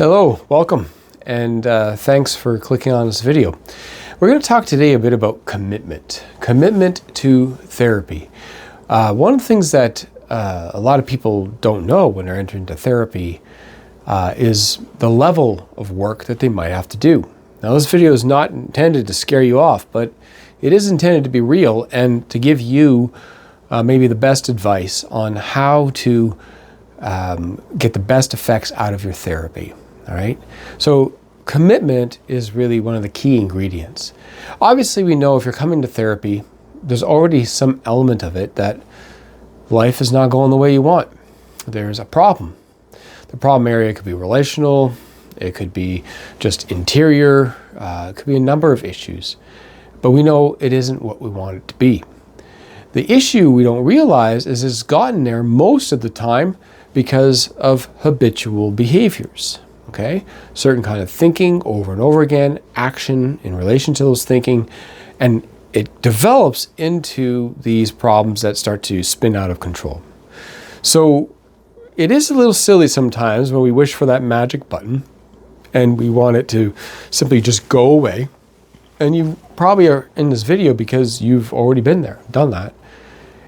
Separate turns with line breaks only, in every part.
Hello, welcome, and thanks for clicking on this video. We're going to talk today a bit about commitment to therapy. One of the things that a lot of people don't know when they're entering into therapy is the level of work that they might have to do. Now, this video is not intended to scare you off, but it is intended to be real and to give you maybe the best advice on how to get the best effects out of your therapy. All right. So commitment is really one of the key ingredients. Obviously, we know if you're coming to therapy, there's already some element of it that life is not going the way you want. There's a problem. The problem area could be relational. It could be just interior. It could be a number of issues. But we know it isn't what we want it to be. The issue we don't realize is it's gotten there most of the time because of habitual behaviors. Okay, certain kind of thinking over and over again, action in relation to those thinking, and it develops into these problems that start to spin out of control. So it is a little silly sometimes when we wish for that magic button and we want it to simply just go away. And you probably are in this video because you've already been there, done that.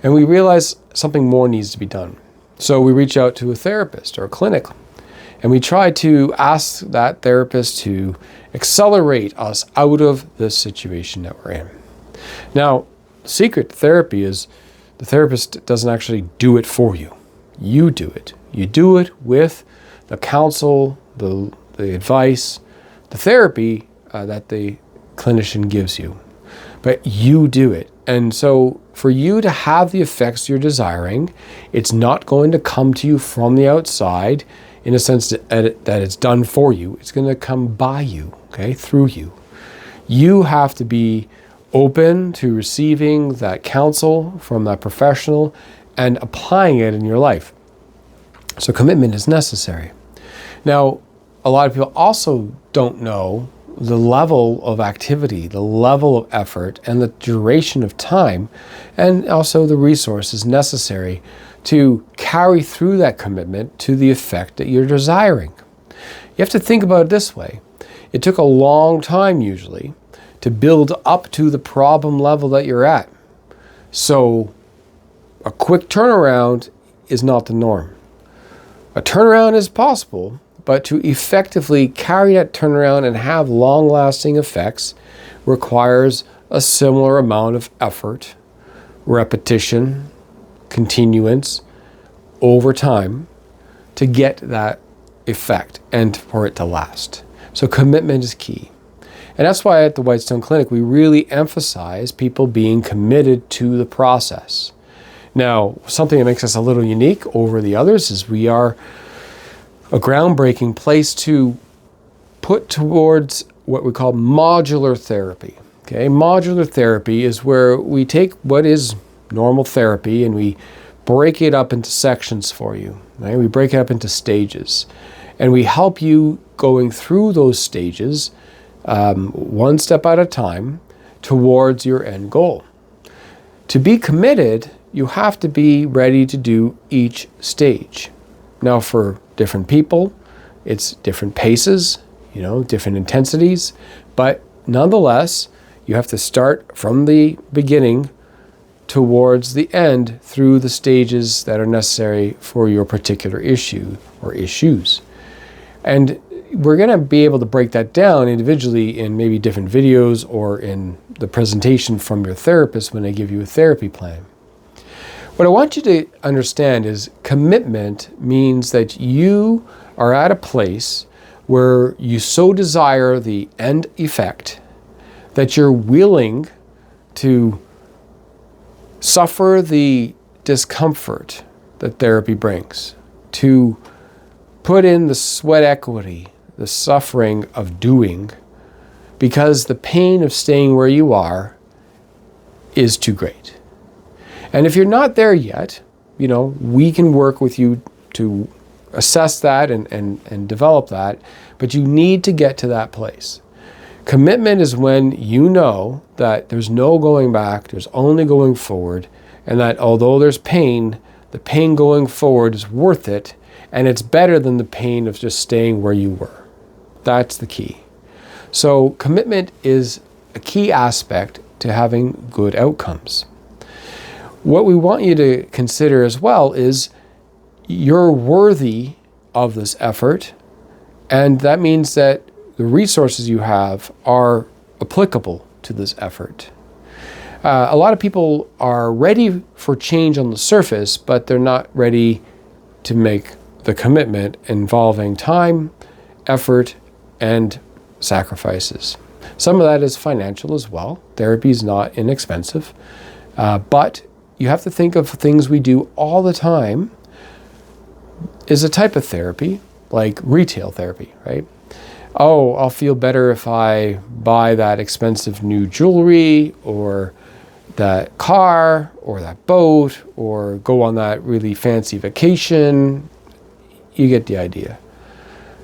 And we realize something more needs to be done. So we reach out to a therapist or a clinic. And we try to ask that therapist to accelerate us out of the situation that we're in. Now, the secret to therapy is the therapist doesn't actually do it for you. You do it. You do it with the counsel, the advice, the therapy that the clinician gives you. But you do it. And so for you to have the effects you're desiring, it's not going to come to you from the outside in a sense that it's done for you. It's going to come by you, okay, through you. You have to be open to receiving that counsel from that professional and applying it in your life. So commitment is necessary. Now, a lot of people also don't know the level of activity, the level of effort, and the duration of time, and also the resources necessary to carry through that commitment to the effect that you're desiring. You have to think about it this way. It took a long time usually to build up to the problem level that you're at. So a quick turnaround is not the norm. A turnaround is possible, but to effectively carry that turnaround and have long-lasting effects requires a similar amount of effort, repetition, continuance over time to get that effect and for it to last. So commitment is key. And that's why at the Whitestone Clinic, we really emphasize people being committed to the process. Now, something that makes us a little unique over the others is we are a groundbreaking place to put towards what we call modular therapy. Okay, modular therapy is where we take what is normal therapy and we break it up into sections for you. Right? We break it up into stages, and we help you going through those stages one step at a time towards your end goal. To be committed, you have to be ready to do each stage. Now, for different people, it's different paces, different intensities, but nonetheless, you have to start from the beginning towards the end through the stages that are necessary for your particular issue or issues. And we're going to be able to break that down individually in maybe different videos or in the presentation from your therapist when they give you a therapy plan. What I want you to understand is commitment means that you are at a place where you so desire the end effect that you're willing to suffer the discomfort that therapy brings, to put in the sweat equity, the suffering of doing, because the pain of staying where you are is too great. And if you're not there yet, we can work with you to assess that and develop that, but you need to get to that place. Commitment is when you know that there's no going back, there's only going forward, and that although there's pain, the pain going forward is worth it, and it's better than the pain of just staying where you were. That's the key. So commitment is a key aspect to having good outcomes. What we want you to consider as well is you're worthy of this effort, and that means that the resources you have are applicable to this effort. A lot of people are ready for change on the surface, but they're not ready to make the commitment involving time, effort, and sacrifices. Some of that is financial as well. Therapy is not inexpensive, but you have to think of things we do all the time is a type of therapy, like retail therapy, right? Oh, I'll feel better if I buy that expensive new jewelry or that car or that boat or go on that really fancy vacation. You get the idea.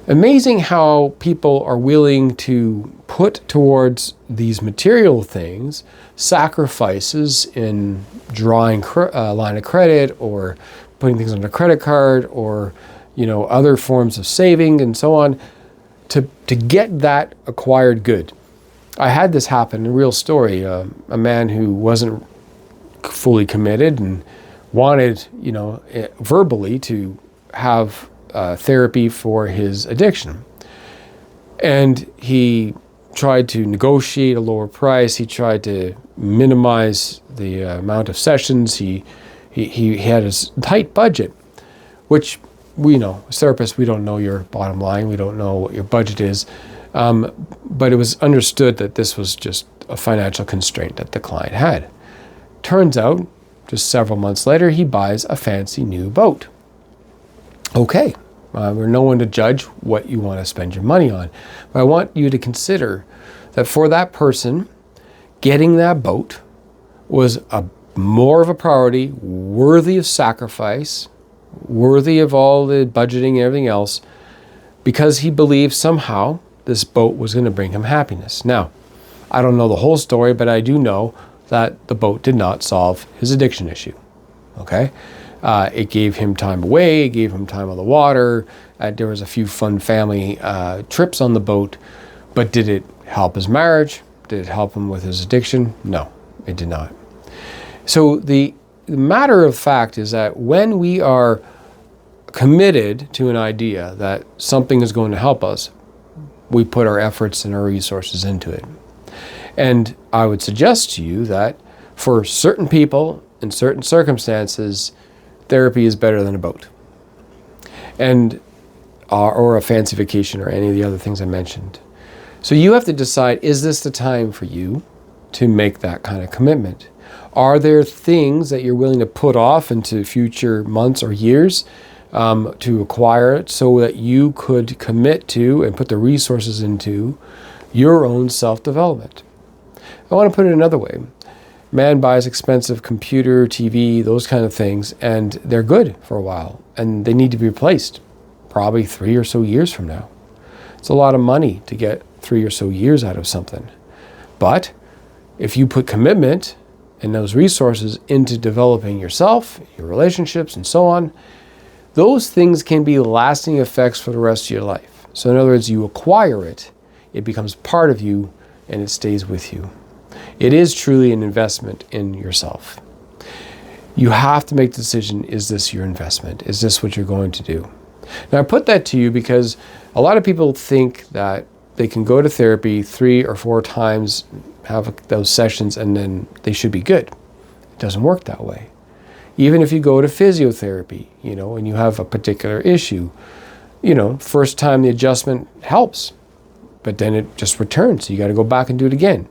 Amazing how people are willing to put towards these material things sacrifices in drawing a line of credit or putting things on a credit card or other forms of saving and so on to get that acquired good. I had this happen, a real story. A man who wasn't fully committed and wanted, verbally to have therapy for his addiction. And he tried to negotiate a lower price. He tried to minimize the amount of sessions. He had a tight budget, which we know, as therapists, we don't know your bottom line. We don't know what your budget is. But it was understood that this was just a financial constraint that the client had. Turns out, just several months later, he buys a fancy new boat. Okay, we're no one to judge what you want to spend your money on. But I want you to consider that for that person, getting that boat was more of a priority, worthy of sacrifice, worthy of all the budgeting and everything else, because he believed somehow this boat was going to bring him happiness. Now, I don't know the whole story, but I do know that the boat did not solve his addiction issue. Okay? It gave him time away, it gave him time on the water, there was a few fun family trips on the boat, but did it help his marriage? Did it help him with his addiction? No, it did not. So the matter of fact is that when we are committed to an idea that something is going to help us, we put our efforts and our resources into it. And I would suggest to you that for certain people in certain circumstances, therapy is better than a boat, and or a fancy vacation or any of the other things I mentioned. So you have to decide, is this the time for you to make that kind of commitment? Are there things that you're willing to put off into future months or years to acquire it so that you could commit to and put the resources into your own self-development? I want to put it another way. Man buys expensive computer, TV, those kind of things, and they're good for a while, and they need to be replaced probably 3 or so years from now. It's a lot of money to get 3 or so years out of something. But if you put commitment and those resources into developing yourself, your relationships, and so on, those things can be lasting effects for the rest of your life. So in other words, you acquire it, it becomes part of you, and it stays with you. It is truly an investment in yourself. You have to make the decision, is this your investment? Is this what you're going to do? Now I put that to you because a lot of people think that they can go to therapy 3 or 4 times, have those sessions, and then they should be good. It doesn't work that way. Even if you go to physiotherapy, and you have a particular issue, first time the adjustment helps, but then it just returns. So you got to go back and do it again.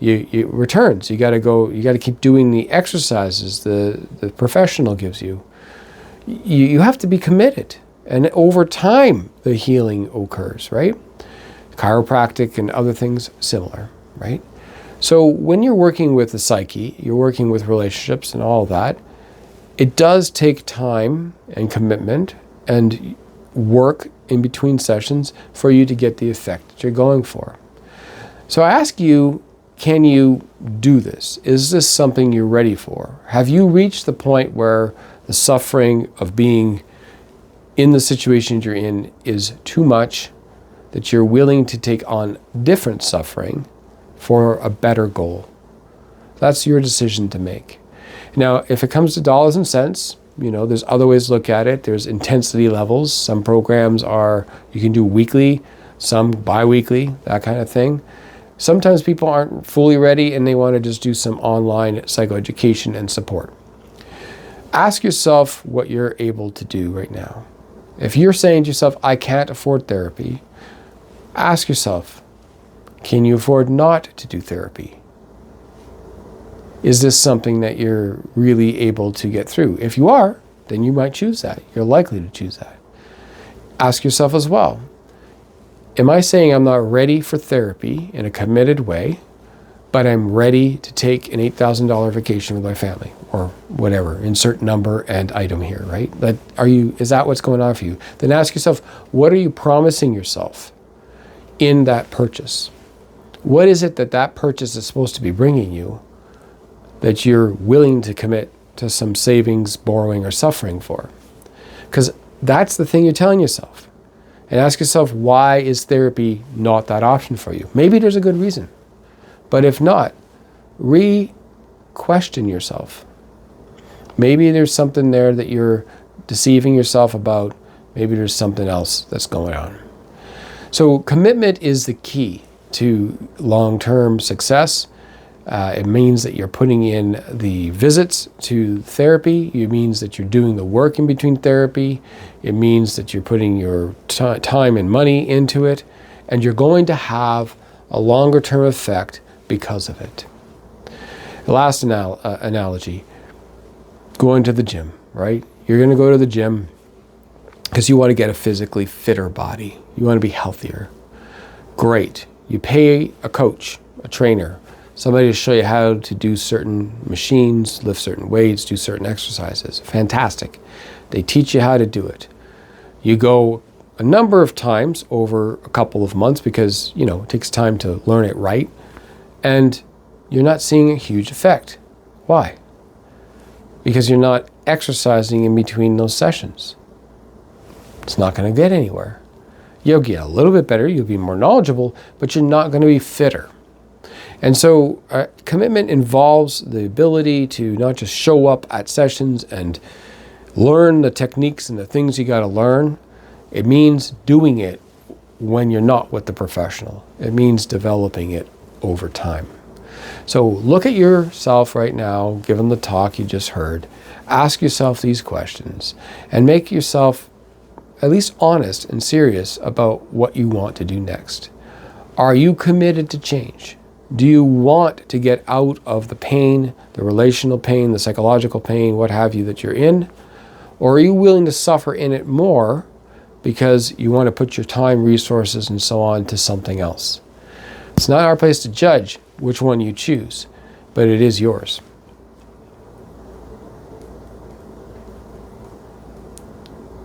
It returns. You got to keep doing the exercises the professional gives you. You have to be committed. And over time, the healing occurs, right? Chiropractic and other things similar, right? So when you're working with the psyche, you're working with relationships and all that, it does take time and commitment and work in between sessions for you to get the effect that you're going for. So I ask you, can you do this? Is this something you're ready for? Have you reached the point where the suffering of being in the situation you're in is too much, that you're willing to take on different suffering for a better goal. That's your decision to make. Now, if it comes to dollars and cents, there's other ways to look at it. There's intensity levels. Some programs you can do weekly, some bi-weekly, that kind of thing. Sometimes people aren't fully ready and they want to just do some online psychoeducation and support. Ask yourself what you're able to do right now. If you're saying to yourself, I can't afford therapy, ask yourself, can you afford not to do therapy? Is this something that you're really able to get through? If you are, then you might choose that. You're likely to choose that. Ask yourself as well, am I saying I'm not ready for therapy in a committed way, but I'm ready to take an $8,000 vacation with my family, or whatever, insert number and item here, right? Is that what's going on for you? Then ask yourself, what are you promising yourself in that purchase? What is it that purchase is supposed to be bringing you that you're willing to commit to some savings, borrowing, or suffering for? Because that's the thing you're telling yourself. And ask yourself, why is therapy not that option for you? Maybe there's a good reason. But if not, question yourself. Maybe there's something there that you're deceiving yourself about. Maybe there's something else that's going on. So commitment is the key to long-term success. It means that you're putting in the visits to therapy. It means that you're doing the work in between therapy. It means that you're putting your time and money into it. And you're going to have a longer-term effect because of it. The last analogy, going to the gym, right? You're going to go to the gym because you want to get a physically fitter body. You want to be healthier. Great. You pay a coach, a trainer, somebody to show you how to do certain machines, lift certain weights, do certain exercises. Fantastic. They teach you how to do it. You go a number of times over a couple of months because, it takes time to learn it right. And you're not seeing a huge effect. Why? Because you're not exercising in between those sessions. It's not going to get anywhere. You'll get a little bit better, you'll be more knowledgeable, but you're not going to be fitter. And so commitment involves the ability to not just show up at sessions and learn the techniques and the things you got to learn. It means doing it when you're not with the professional. It means developing it over time. So look at yourself right now, given the talk you just heard. Ask yourself these questions and make yourself at least honest and serious about what you want to do next. Are you committed to change? Do you want to get out of the pain, the relational pain, the psychological pain, what have you, that you're in? Or are you willing to suffer in it more because you want to put your time, resources, and so on to something else? It's not our place to judge which one you choose, but it is yours.